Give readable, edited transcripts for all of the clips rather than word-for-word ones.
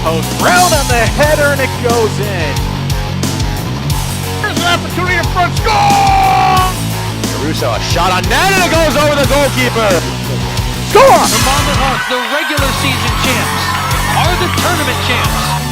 post. Brown on the header, and it goes in. There's an opportunity in front. Score! Caruso, a shot on net, and it goes over the goalkeeper. Score! The Monmouth Hawks, the regular season champs, are the tournament champs.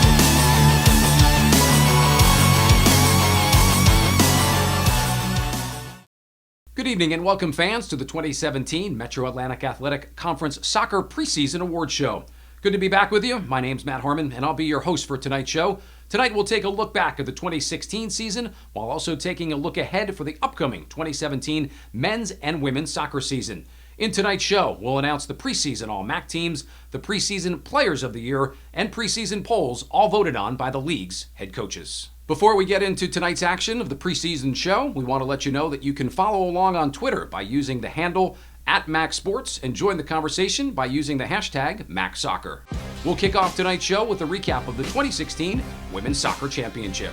Good evening and welcome, fans, to the 2017 Metro Atlantic Athletic Conference Soccer Preseason Awards Show. Good to be back with you. My name's Matt Harmon, and I'll be your host for tonight's show. Tonight, we'll take a look back at the 2016 season while also taking a look ahead for the upcoming 2017 men's and women's soccer season. In tonight's show, we'll announce the preseason All-MAAC teams, the preseason Players of the Year, and preseason polls, all voted on by the league's head coaches. Before we get into tonight's action of the preseason show, we want to let you know that you can follow along on Twitter by using the handle @MAAC Sports and join the conversation by using the hashtag MAACSoccer. We'll kick off tonight's show with a recap of the 2016 Women's Soccer Championship.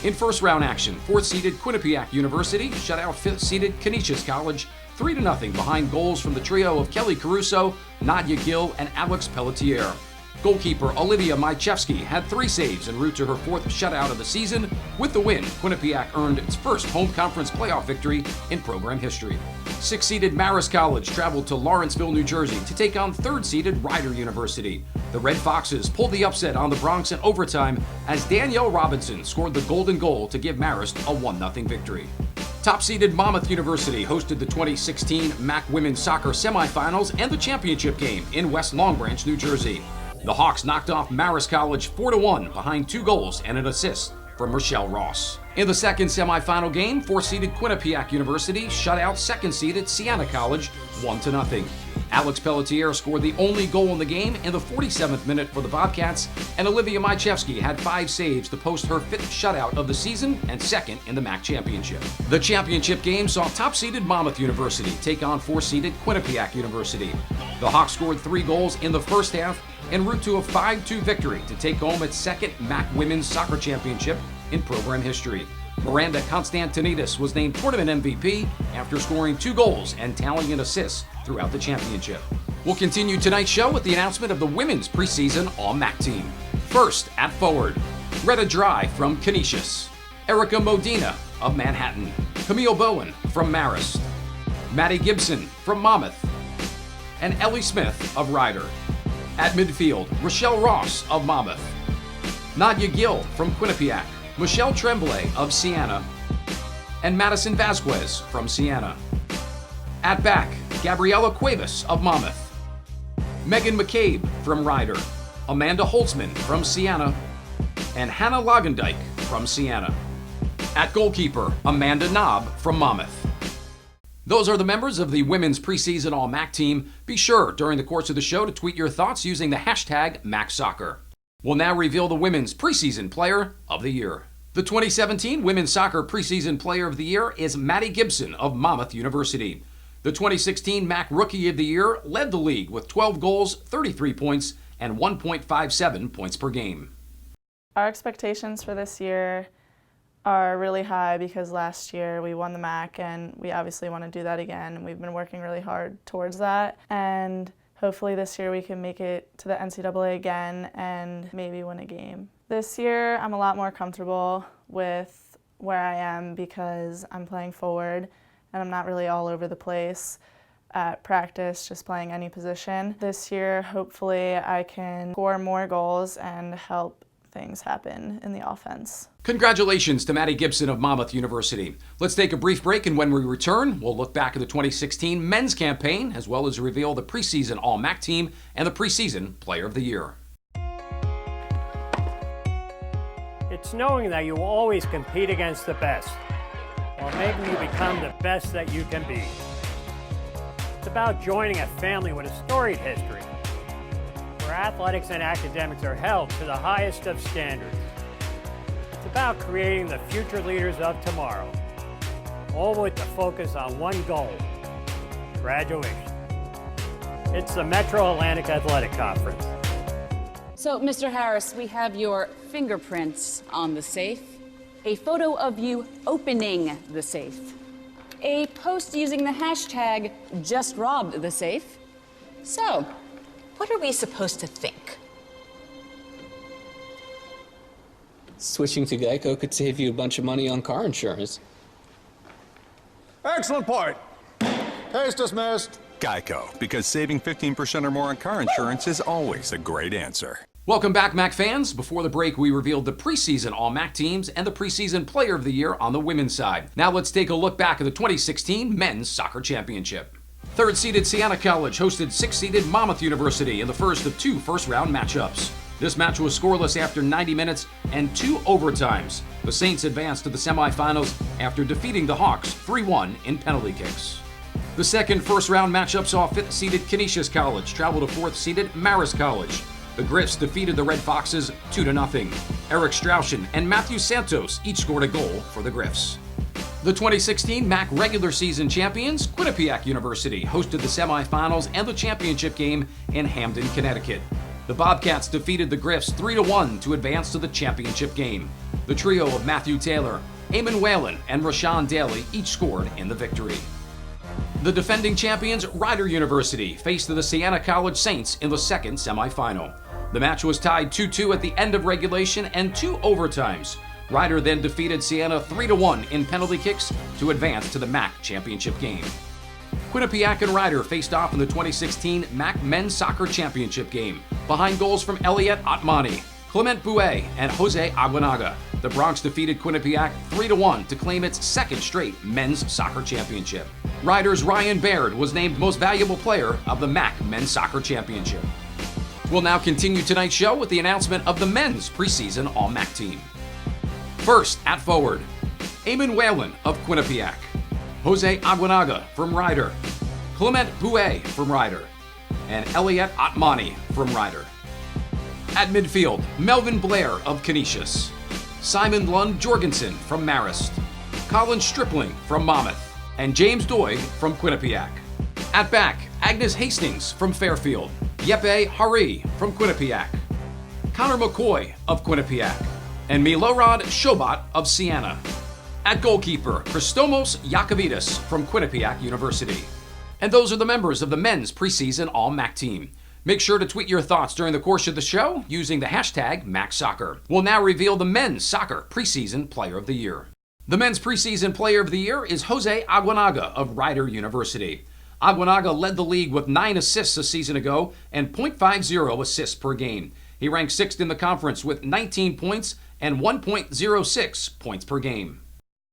In first round action, 4th-seeded Quinnipiac University shut out 5th-seeded Canisius College 3-0 behind goals from the trio of Kelly Caruso, Nadia Gill, and Alex Pelletier. Goalkeeper Olivia Majewski had 3 saves en route to her 4th shutout of the season. With the win, Quinnipiac earned its first home conference playoff victory in program history. 6th-seeded Marist College traveled to Lawrenceville, New Jersey to take on 3rd-seeded Rider University. The Red Foxes pulled the upset on the Bronx in overtime as Danielle Robinson scored the golden goal to give Marist a 1-0 victory. Top-seeded Monmouth University hosted the 2016 MAAC Women's Soccer Semifinals and the championship game in West Long Branch, New Jersey. The Hawks knocked off Marist College 4-1 behind 2 goals and an assist from Rochelle Ross. In the second semifinal game, 4th-seeded Quinnipiac University shut out 2nd-seeded Siena College 1-0. Alex Pelletier scored the only goal in the game in the 47th minute for the Bobcats, and Olivia Majewski had 5 saves to post her 5th shutout of the season and 2nd in the MAAC championship. The championship game saw top-seeded Monmouth University take on 4th-seeded Quinnipiac University. The Hawks scored 3 goals in the first half en route to a 5-2 victory to take home its 2nd MAAC Women's Soccer Championship in program history. Miranda Constantinidis was named tournament MVP after scoring 2 goals and tallying an assist throughout the championship. We'll continue tonight's show with the announcement of the women's preseason All-MAAC team. First, at forward, Retta Dry from Canisius, Erica Modena of Manhattan, Camille Bowen from Marist, Maddie Gibson from Monmouth, and Ellie Smith of Rider. At midfield, Rochelle Ross of Monmouth, Nadia Gill from Quinnipiac, Michelle Tremblay of Siena, and Madison Vasquez from Siena. At back, Gabriella Cuevas of Monmouth, Megan McCabe from Rider, Amanda Holtzman from Siena, and Hannah Lagendijk from Siena. At goalkeeper, Amanda Knob from Monmouth. Those are the members of the women's preseason All-MAAC team. Be sure during the course of the show to tweet your thoughts using the hashtag MAACSoccer. We'll now reveal the women's preseason player of the year. The 2017 Women's Soccer Preseason Player of the Year is Maddie Gibson of Monmouth University. The 2016 MAAC Rookie of the Year led the league with 12 goals, 33 points, and 1.57 points per game. Our expectations for this year are really high because last year we won the MAAC and we obviously want to do that again. We've been working really hard towards that, and hopefully this year we can make it to the NCAA again and maybe win a game. This year I'm a lot more comfortable with where I am because I'm playing forward and I'm not really all over the place at practice, just playing any position. This year hopefully I can score more goals and help things happen in the offense. Congratulations to Maddie Gibson of Monmouth University. Let's take a brief break, and when we return, we'll look back at the 2016 men's campaign, as well as reveal the preseason All-MAAC team and the preseason Player of the Year. It's knowing that you will always compete against the best, while making you become the best that you can be. It's about joining a family with a storied history, where athletics and academics are held to the highest of standards. It's about creating the future leaders of tomorrow, all with the focus on one goal: graduation. It's the Metro Atlantic Athletic Conference. So, Mr. Harris, we have your fingerprints on the safe, a photo of you opening the safe, a post using the hashtag #JustRobbedTheSafe. So, what are we supposed to think? Switching to Geico could save you a bunch of money on car insurance. Excellent point. Case dismissed. Geico, because saving 15% or more on car insurance is always a great answer. Welcome back, MAAC fans. Before the break, we revealed the preseason All-MAAC teams and the preseason Player of the Year on the women's side. Now let's take a look back at the 2016 Men's Soccer Championship. Third-seeded Siena College hosted sixth-seeded Monmouth University in the first of two first-round matchups. This match was scoreless after 90 minutes and 2 overtimes. The Saints advanced to the semifinals after defeating the Hawks 3-1 in penalty kicks. The second first-round matchup saw fifth-seeded Canisius College travel to fourth-seeded Marist College. The Griffs defeated the Red Foxes 2-0. Eric Strauschen and Matthew Santos each scored a goal for the Griffs. The 2016 MAAC regular season champions, Quinnipiac University, hosted the semifinals and the championship game in Hamden, Connecticut. The Bobcats defeated the Griffs 3-1 to advance to the championship game. The trio of Matthew Taylor, Eamon Whalen, and Rashawn Daly each scored in the victory. The defending champions, Rider University, faced the Siena College Saints in the second semifinal. The match was tied 2-2 at the end of regulation and 2 overtimes. Rider then defeated Siena 3-1 in penalty kicks to advance to the MAAC championship game. Quinnipiac and Rider faced off in the 2016 MAAC Men's Soccer Championship game. Behind goals from Elliot Atmani, Clement Bouet, and Jose Aguanaga, the Bronx defeated Quinnipiac 3-1 to claim its second straight Men's Soccer Championship. Rider's Ryan Baird was named Most Valuable Player of the MAAC Men's Soccer Championship. We'll now continue tonight's show with the announcement of the men's preseason All-MAAC team. First, at forward, Eamon Whalen of Quinnipiac, Jose Aguanaga from Rider, Clement Bouet from Rider, and Elliot Atmani from Rider. At midfield, Melvin Blair of Canisius, Simon Lund Jorgensen from Marist, Colin Stripling from Monmouth, and James Doig from Quinnipiac. At back, Agnes Hastings from Fairfield, Yeppe Hari from Quinnipiac, Connor McCoy of Quinnipiac, and Milorad Shobat of Siena. At goalkeeper, Christomos Yakovidis from Quinnipiac University. And those are the members of the men's preseason All-MAAC team. Make sure to tweet your thoughts during the course of the show using the hashtag MAACSoccer. We'll now reveal the men's soccer preseason Player of the Year. The men's preseason Player of the Year is Jose Aguanaga of Rider University. Aguanaga led the league with 9 assists a season ago and .50 assists per game. He ranked 6th in the conference with 19 points and 1.06 points per game.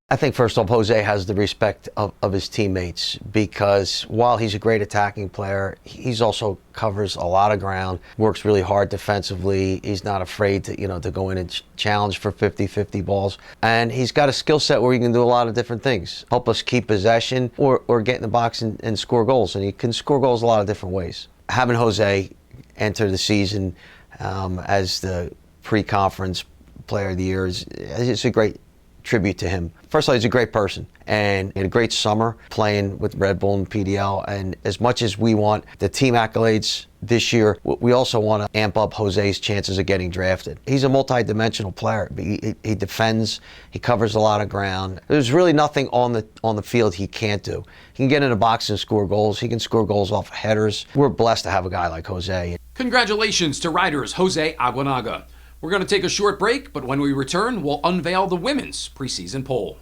I think first off, Jose has the respect of his teammates because while he's a great attacking player, he's also covers a lot of ground, works really hard defensively. He's not afraid to, to go in and challenge for 50-50 balls. And he's got a skill set where he can do a lot of different things. Help us keep possession or get in the box and score goals. And he can score goals a lot of different ways. Having Jose enter the season as the pre-conference Player of the Year is a great tribute to him. First of all, he's a great person and he had a great summer playing with Red Bull and PDL. And as much as we want the team accolades this year, we also want to amp up Jose's chances of getting drafted. He's a multi-dimensional player. He defends, he covers a lot of ground. There's really nothing on the field he can't do. He can get in the box and score goals. He can score goals off headers. We're blessed to have a guy like Jose. Congratulations to Riders Jose Aguanaga. We're going to take a short break, but when we return, we'll unveil the women's preseason poll.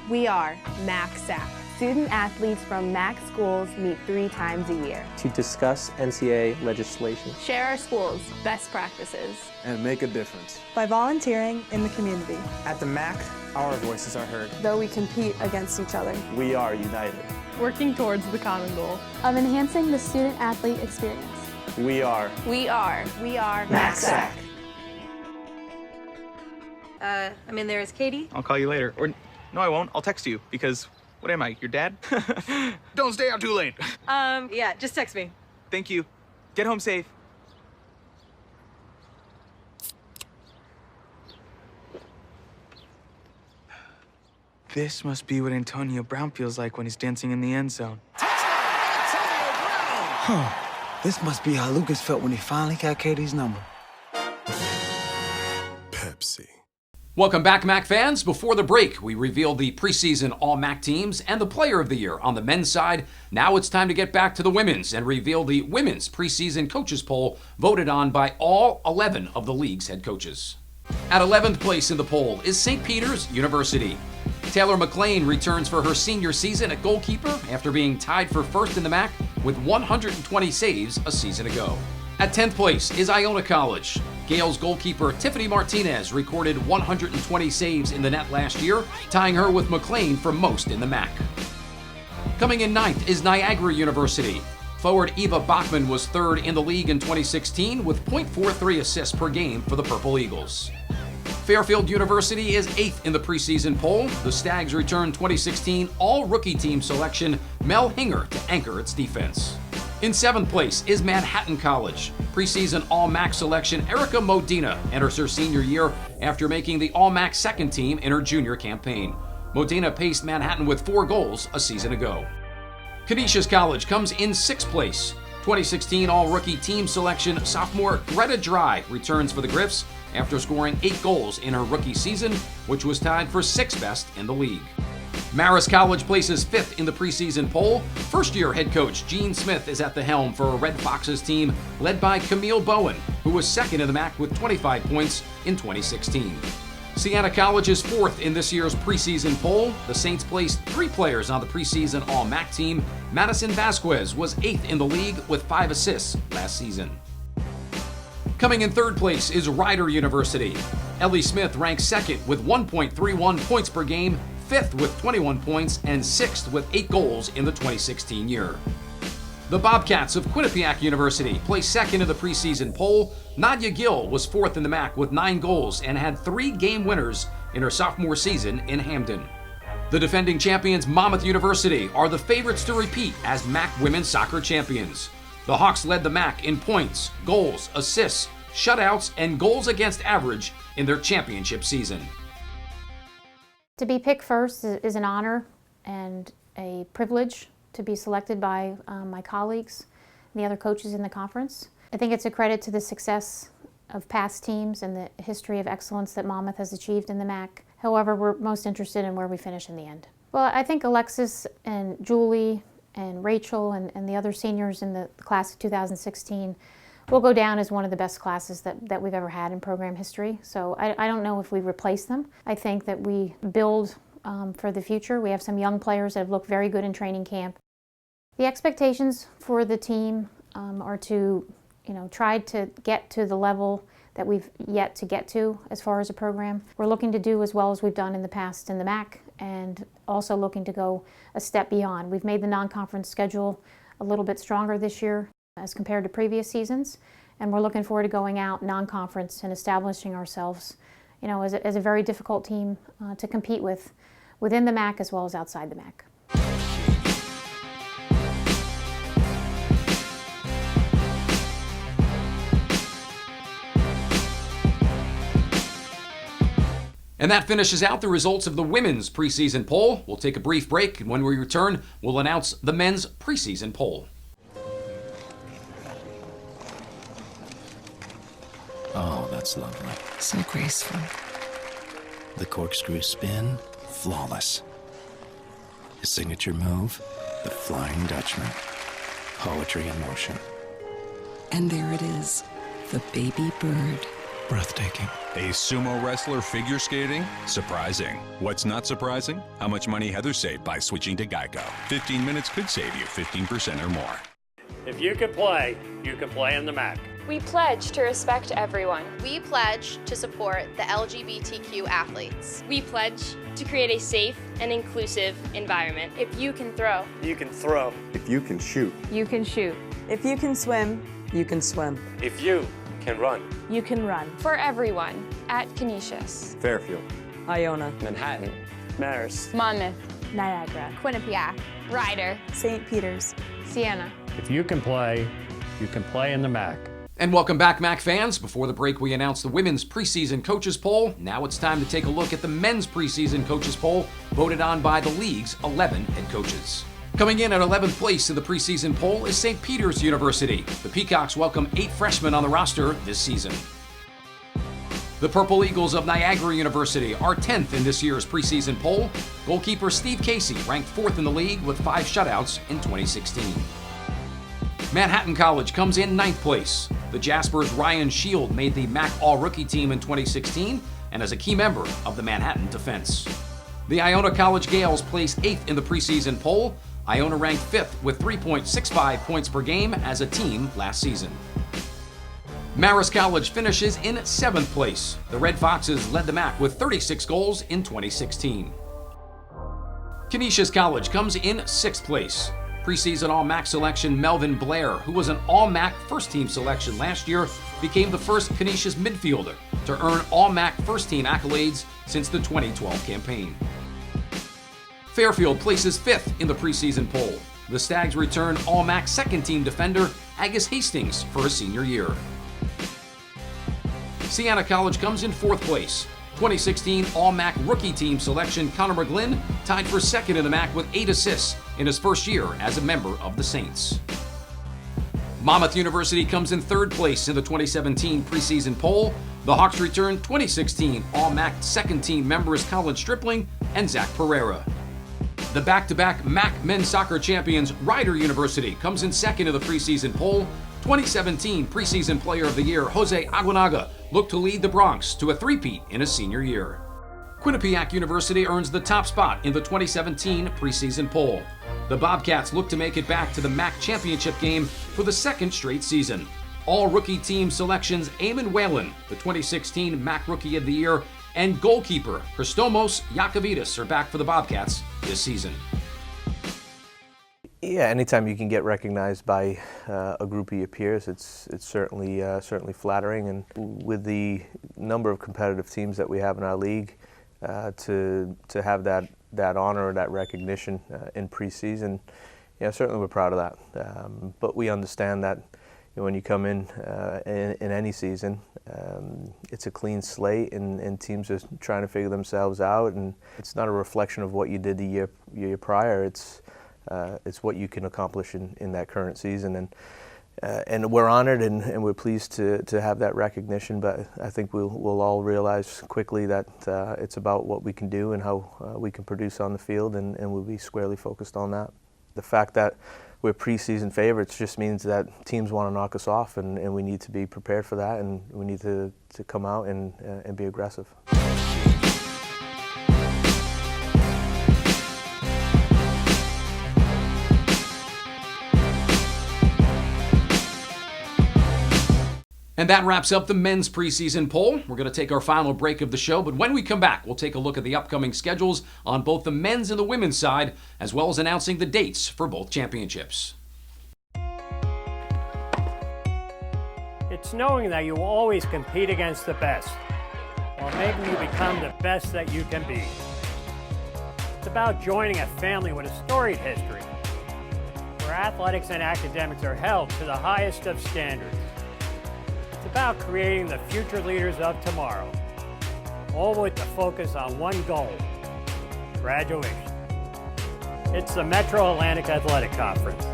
We are MAAC. Student athletes from MAAC schools meet 3 times a year to discuss NCAA legislation, share our school's best practices, and make a difference by volunteering in the community. At the MAAC, our voices are heard. Though we compete against each other, we are united, working towards the common goal of enhancing the student-athlete experience. We are MAAC. I'm in there as Katie. I'll call you later. Or, no, I won't. I'll text you because, what am I, your dad? Don't stay out too late. Yeah, just text me. Thank you. Get home safe. This must be what Antonio Brown feels like when he's dancing in the end zone. Huh. This must be how Lucas felt when he finally got Katie's number. Pepsi. Welcome back, MAAC fans. Before the break, we revealed the preseason All-MAAC teams and the Player of the Year on the men's side. Now it's time to get back to the women's and reveal the women's preseason coaches poll voted on by all 11 of the league's head coaches. At 11th place in the poll is St. Peter's University. Taylor McLean returns for her senior season at goalkeeper after being tied for first in the MAAC with 120 saves a season ago. At 10th place is Iona College. Gale's goalkeeper Tiffany Martinez recorded 120 saves in the net last year, tying her with McLean for most in the MAAC. Coming in 9th is Niagara University. Forward Eva Bachman was 3rd in the league in 2016 with .43 assists per game for the Purple Eagles. Fairfield University is 8th in the preseason poll. The Stags returned 2016 all-rookie team selection Mel Hinger to anchor its defense. In 7th place is Manhattan College. Preseason All-MAAC selection Erica Modena enters her senior year after making the All-MAAC second team in her junior campaign. Modena paced Manhattan with 4 goals a season ago. Canisius College comes in 6th place. 2016 All-Rookie team selection sophomore Greta Dry returns for the Griffs after scoring 8 goals in her rookie season, which was tied for 6th best in the league. Marist College places 5th in the preseason poll. First-year head coach Gene Smith is at the helm for a Red Foxes team led by Camille Bowen, who was 2nd in the MAAC with 25 points in 2016. Siena College is 4th in this year's preseason poll. The Saints placed 3 players on the preseason All-MAAC team. Madison Vasquez was 8th in the league with 5 assists last season. Coming in 3rd place is Rider University. Ellie Smith ranks 2nd with 1.31 points per game, 5th with 21 points, and 6th with 8 goals in the 2016 year. The Bobcats of Quinnipiac University placed 2nd in the preseason poll. Nadia Gill was 4th in the MAAC with 9 goals and had 3 game winners in her sophomore season in Hamden. The defending champions Monmouth University are the favorites to repeat as MAAC women's soccer champions. The Hawks led the MAAC in points, goals, assists, shutouts, and goals against average in their championship season. To be picked first is an honor and a privilege to be selected by my colleagues and the other coaches in the conference. I think it's a credit to the success of past teams and the history of excellence that Monmouth has achieved in the MAAC. However, we're most interested in where we finish in the end. Well, I think Alexis and Julie and Rachel and the other seniors in the class of 2016 will go down as one of the best classes that we've ever had in program history. So I don't know if we replace them. I think that we build for the future. We have some young players that have looked very good in training camp. The expectations for the team are to, try to get to the level that we've yet to get to as far as a program. We're looking to do as well as we've done in the past in the MAAC, and also looking to go a step beyond. We've made the non-conference schedule a little bit stronger this year as compared to previous seasons, and we're looking forward to going out non-conference and establishing ourselves, as a very difficult team to compete with within the MAAC as well as outside the MAAC. And that finishes out the results of the women's preseason poll. We'll take a brief break, and when we return, we'll announce the men's preseason poll. Oh, that's lovely. So graceful. The corkscrew spin, flawless. His signature move, the Flying Dutchman. Poetry in motion. And there it is, the baby bird. Breathtaking. A sumo wrestler figure skating? Surprising. What's not surprising? How much money Heather saved by switching to Geico. 15 minutes could save you 15% or more. If you can play in the MAAC. We pledge to respect everyone. We pledge to support the LGBTQ athletes. We pledge to create a safe and inclusive environment. If you can throw, you can throw. If you can shoot, you can shoot. If you can swim, you can swim. If you can run, you can run. For everyone at Canisius, Fairfield, Iona, Manhattan, Marist, Monmouth, Niagara, Quinnipiac, Rider, St. Peter's, Siena. If you can play in the MAAC. And welcome back, MAAC fans. Before the break, we announced the women's preseason coaches poll. Now it's time to take a look at the men's preseason coaches poll, voted on by the league's 11 head coaches. Coming in at 11th place in the preseason poll is St. Peter's University. The Peacocks welcome 8 freshmen on the roster this season. The The Purple Eagles of Niagara University are 10th in this year's preseason poll. Goalkeeper Steve Casey ranked 4th in the league with 5 shutouts in 2016. Manhattan College comes in 9th place. The Jaspers' Ryan Shield made the MAAC All-Rookie team in 2016 and is a key member of the Manhattan defense. The Iona College Gales place 8th in the preseason poll. Iona ranked 5th with 3.65 points per game as a team last season. Marist College finishes in 7th place. The Red Foxes led the MAAC with 36 goals in 2016. Canisius College comes in 6th place. Preseason All-MAAC selection Melvin Blair, who was an All-MAAC first-team selection last year, became the first Canisius midfielder to earn All-MAAC first-team accolades since the 2012 campaign. Fairfield places 5th in the preseason poll. The Stags return All-MAAC second-team defender Agus Hastings for his senior year. Siena College comes in 4th place. 2016 All-MAAC rookie team selection Connor McGlynn tied for 2nd in the MAAC with 8 assists in his first year as a member of the Saints. Monmouth University comes in 3rd place in the 2017 preseason poll. The Hawks return 2016 All-MAAC second-team members Colin Stripling and Zach Pereira. The back-to-back MAAC men's soccer champions Rider University comes in 2nd in the preseason poll. 2017 Preseason Player of the Year Jose Aguinaga looked to lead the Bronx to a three-peat in his senior year. Quinnipiac University earns the top spot in the 2017 preseason poll. The Bobcats look to make it back to the MAAC championship game for the 2nd straight season. All rookie team selections Eamon Whalen, the 2016 MAAC Rookie of the Year, and goalkeeper Christomos Yakovidis are back for the Bobcats this season. Yeah, anytime you can get recognized by a group of your peers, it's certainly flattering. And with the number of competitive teams that we have in our league, to have that honor or that recognition in preseason, yeah, certainly we're proud of that. But we understand that when you come in any season, it's a clean slate, and teams are trying to figure themselves out, and it's not a reflection of what you did the year prior. It's what you can accomplish in that current season, and we're honored and we're pleased to have that recognition. But I think we'll all realize quickly that it's about what we can do and how we can produce on the field, and we'll be squarely focused on that. The fact that we're preseason favorites just means that teams want to knock us off, and we need to be prepared for that, and we need to come out and be aggressive. And that wraps up the men's preseason poll. We're going to take our final break of the show, but when we come back, we'll take a look at the upcoming schedules on both the men's and the women's side, as well as announcing the dates for both championships. It's knowing that you always compete against the best, while making you become the best that you can be. It's about joining a family with a storied history, where athletics and academics are held to the highest of standards. It's about creating the future leaders of tomorrow, all with the focus on one goal: graduation. It's the Metro Atlantic Athletic Conference.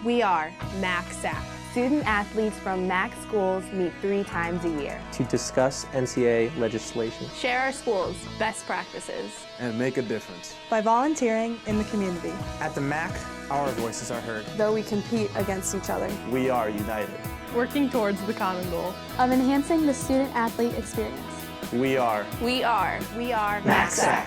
We are MAAC. Student athletes from MAAC schools meet 3 times a year To discuss NCAA legislation. Share our school's best practices. And make a difference. By volunteering in the community. At the MAAC, our voices are heard. Though we compete against each other. We are united. Working towards the common goal. Of enhancing the student-athlete experience. We are MAAC.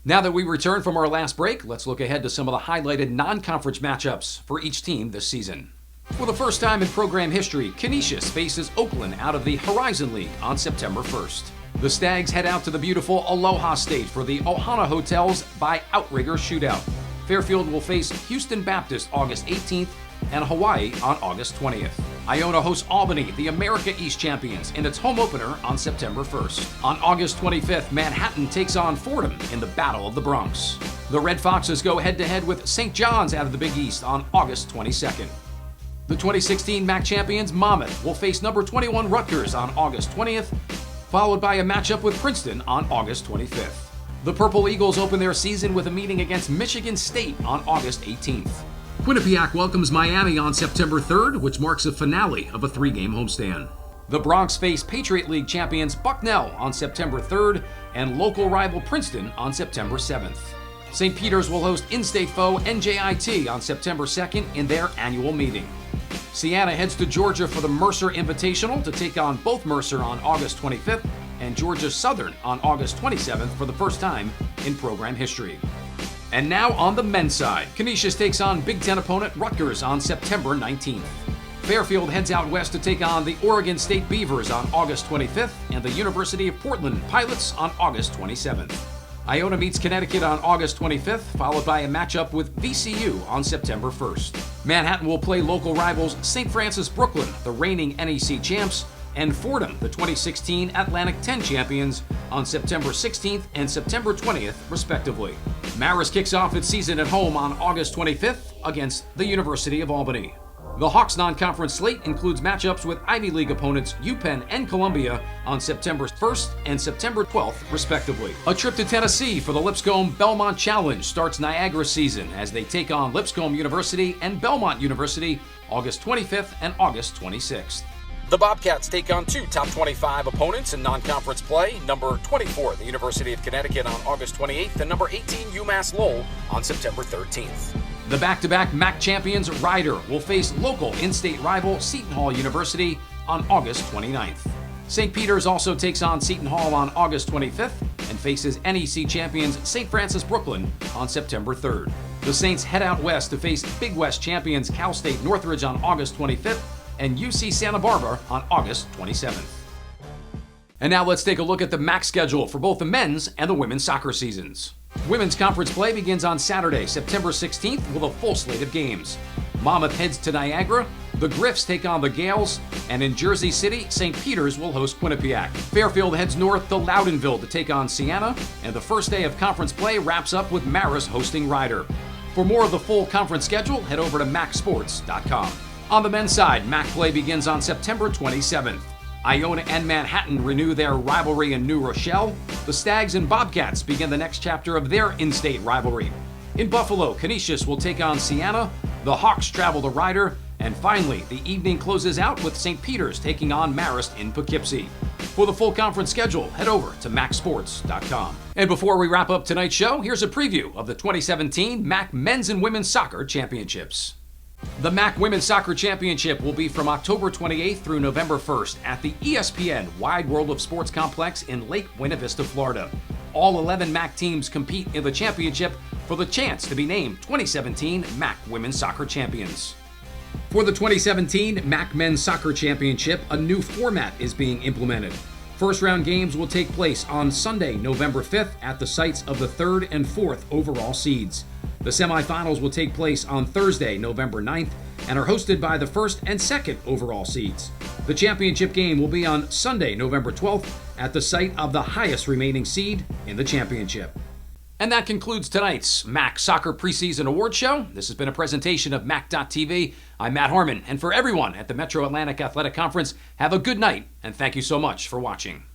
Now that we return from our last break, let's look ahead to some of the highlighted non-conference matchups for each team this season. For the first time in program history, Canisius faces Oakland out of the Horizon League on September 1st. The Stags head out to the beautiful Aloha State for the Ohana Hotels by Outrigger Shootout. Fairfield will face Houston Baptist August 18th and Hawaii on August 20th. Iona hosts Albany, the America East champions, in its home opener on September 1st. On August 25th, Manhattan takes on Fordham in the Battle of the Bronx. The Red Foxes go head-to-head with St. John's out of the Big East on August 22nd. The 2016 MAAC champions Monmouth will face number 21 Rutgers on August 20th, followed by a matchup with Princeton on August 25th. The Purple Eagles open their season with a meeting against Michigan State on August 18th. Quinnipiac welcomes Miami on September 3rd, which marks a finale of a 3-game homestand. The Bronx face Patriot League champions Bucknell on September 3rd and local rival Princeton on September 7th. St. Peter's will host in-state foe NJIT on September 2nd in their annual meeting. Siena heads to Georgia for the Mercer Invitational to take on both Mercer on August 25th and Georgia Southern on August 27th for the first time in program history. And now on the men's side, Canisius takes on Big Ten opponent Rutgers on September 19th. Fairfield heads out west to take on the Oregon State Beavers on August 25th and the University of Portland Pilots on August 27th. Iona meets Connecticut on August 25th, followed by a matchup with VCU on September 1st. Manhattan will play local rivals St. Francis Brooklyn, the reigning NEC champs, and Fordham, the 2016 Atlantic 10 champions, on September 16th and September 20th, respectively. Marist kicks off its season at home on August 25th against the University of Albany. The Hawks non-conference slate includes matchups with Ivy League opponents UPenn and Columbia on September 1st and September 12th, respectively. A trip to Tennessee for the Lipscomb Belmont Challenge starts Niagara season as they take on Lipscomb University and Belmont University August 25th and August 26th. The Bobcats take on 2 top 25 opponents in non-conference play, number 24, the University of Connecticut on August 28th, and number 18, UMass Lowell on September 13th. The back-to-back MAAC champions Ryder will face local in-state rival Seton Hall University on August 29th. St. Peter's also takes on Seton Hall on August 25th and faces NEC champions St. Francis Brooklyn on September 3rd. The Saints head out west to face Big West champions Cal State Northridge on August 25th and UC Santa Barbara on August 27th. And now let's take a look at the MAAC schedule for both the men's and the women's soccer seasons. Women's conference play begins on Saturday, September 16th with a full slate of games. Monmouth heads to Niagara, the Griffs take on the Gales, and in Jersey City, St. Peter's will host Quinnipiac. Fairfield heads north to Loudonville to take on Siena, and the first day of conference play wraps up with Marist hosting Ryder. For more of the full conference schedule, head over to MAACsports.com. On the men's side, MAAC play begins on September 27th. Iona and Manhattan renew their rivalry in New Rochelle. The Stags and Bobcats begin the next chapter of their in-state rivalry. In Buffalo, Canisius will take on Siena, the Hawks travel to Ryder, and finally, the evening closes out with St. Peter's taking on Marist in Poughkeepsie. For the full conference schedule, head over to MAACsports.com. And before we wrap up tonight's show, here's a preview of the 2017 MAAC Men's and Women's Soccer Championships. The MAAC Women's Soccer Championship will be from October 28th through November 1st at the ESPN Wide World of Sports Complex in Lake Buena Vista, Florida. All 11 MAAC teams compete in the championship for the chance to be named 2017 MAAC Women's Soccer Champions. For the 2017 MAAC Men's Soccer Championship, a new format is being implemented. First round games will take place on Sunday, November 5th at the sites of the 3rd and 4th overall seeds. The semifinals will take place on Thursday, November 9th, and are hosted by the 1st and 2nd overall seeds. The championship game will be on Sunday, November 12th, at the site of the highest remaining seed in the championship. And that concludes tonight's MAAC Soccer Preseason Award Show. This has been a presentation of MAAC.TV. I'm Matt Harmon, and for everyone at the Metro Atlantic Athletic Conference, have a good night, and thank you so much for watching.